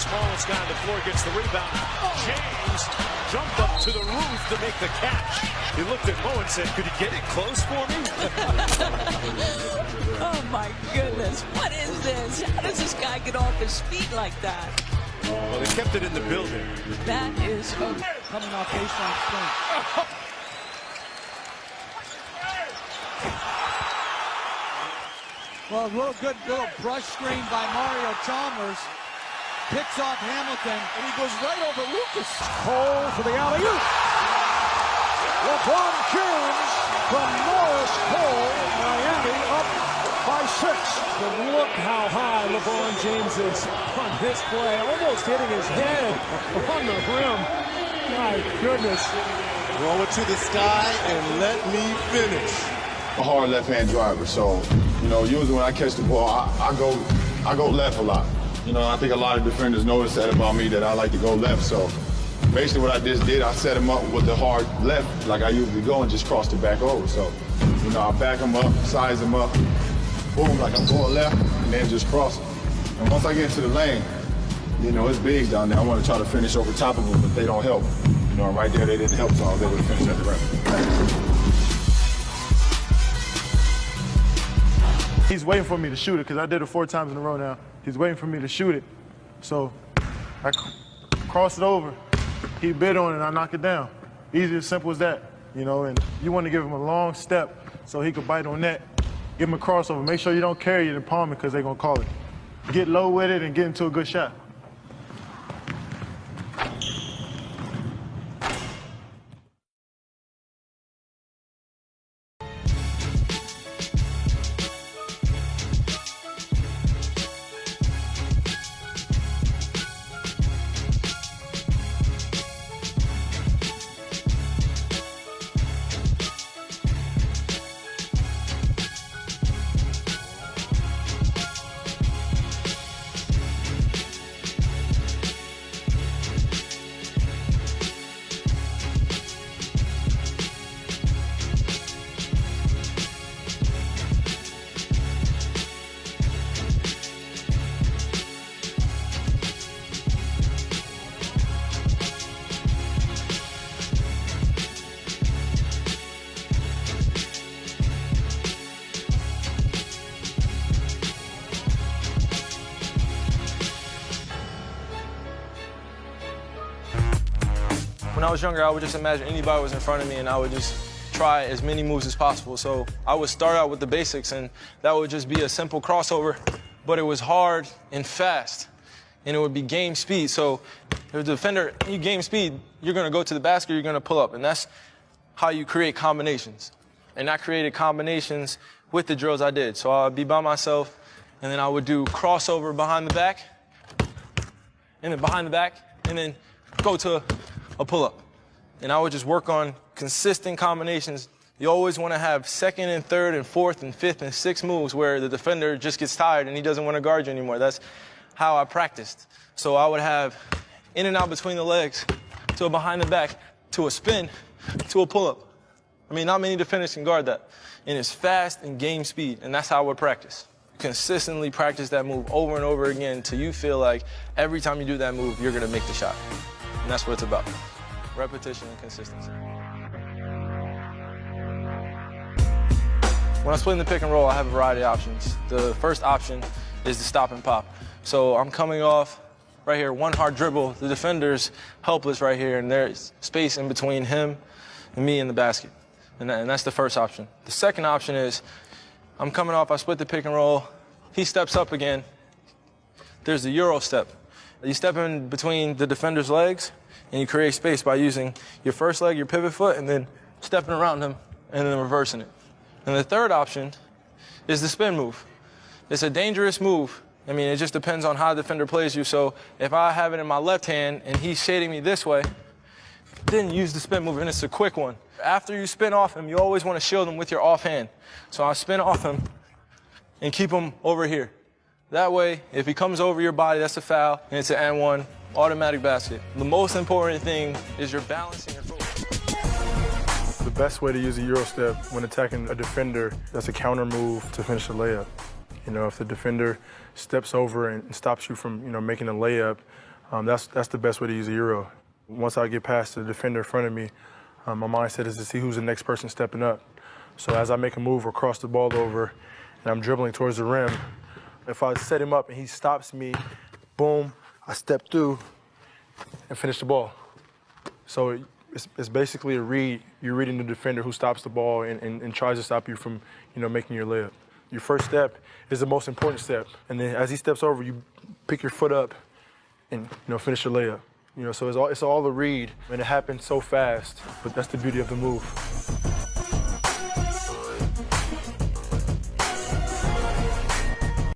smallest guy on the floor gets the rebound. James jumped up to the roof to make the catch. He looked at Mo and said, could you get it close for me? Oh, my goodness. What is this? How does this guy get off his feet like that? Well, they kept it in the building. That is coming off baseline screen. Well, a real good little brush screen by Mario Chalmers. Picks off Hamilton, and he goes right over Lucas. Cole for the alley-oop. LeBron James from Norris Cole. Miami up by 6. But look how high LeBron James is on this play. Almost hitting his head on the rim. My goodness. Throw it to the sky and let me finish. A hard left-hand driver, so, you know, usually when I catch the ball, I go left a lot. You know, I think a lot of defenders notice that about me, that I like to go left. So basically what I just did, I set him up with the hard left like I usually go and just crossed it back over. So, you know, I back him up, size him up, boom, like I'm going left, and then just cross it. And once I get into the lane, you know, it's bigs down there. I want to try to finish over top of them, but they don't help. You know, right there, they didn't help, so I was able to finish at the rim. He's waiting for me to shoot it because I did it 4 times in a row now. He's waiting for me to shoot it. So I cross it over. He bid on it and I knock it down. Easy, as simple as that, you know, and you want to give him a long step so he could bite on that. Give him a crossover. Make sure you don't carry it and palm it because they're going to call it. Get low with it and get into a good shot. When I was younger, I would just imagine anybody was in front of me and I would just try as many moves as possible. So I would start out with the basics and that would just be a simple crossover, but it was hard and fast and it would be game speed. So if the defender, you game speed, you're gonna go to the basket, you're gonna pull up, and that's how you create combinations. And I created combinations with the drills I did. So I'd be by myself and then I would do crossover behind the back and then behind the back and then go to a pull-up. And I would just work on consistent combinations. You always want to have second and third and fourth and fifth and sixth moves where the defender just gets tired and he doesn't want to guard you anymore. That's how I practiced. So I would have in and out between the legs to a behind the back to a spin to a pull-up. I mean, not many defenders can guard that. And it's fast and game speed, and that's how I would practice. Consistently practice that move over and over again until you feel like every time you do that move, you're going to make the shot. And that's what it's about. Repetition and consistency. When I'm splitting the pick and roll, I have a variety of options. The first option is the stop and pop. So I'm coming off right here, one hard dribble. The defender's helpless right here, and there's space in between him and me in the basket. And that's the first option. The second option is I'm coming off, I split the pick and roll. He steps up again. There's the Euro step. You step in between the defender's legs, and you create space by using your first leg, your pivot foot, and then stepping around him, and then reversing it. And the third option is the spin move. It's a dangerous move. I mean, it just depends on how the defender plays you. So if I have it in my left hand, and he's shading me this way, then use the spin move, and it's a quick one. After you spin off him, you always want to shield him with your offhand. So I spin off him and keep him over here. That way, if he comes over your body, that's a foul, and it's an and one, automatic basket. The most important thing is you're balancing your foot. The best way to use a Euro step when attacking a defender, that's a counter move to finish the layup. You know, if the defender steps over and stops you from, you know, making a layup, That's the best way to use a Euro. Once I get past the defender in front of me, my mindset is to see who's the next person stepping up. So as I make a move or cross the ball over and I'm dribbling towards the rim, if I set him up and he stops me, boom, I step through and finish the ball. So it's basically a read. You're reading the defender who stops the ball and tries to stop you from, making your layup. Your first step is the most important step. And then as he steps over, you pick your foot up and, finish your layup. So it's all a read, and it happens so fast, but that's the beauty of the move.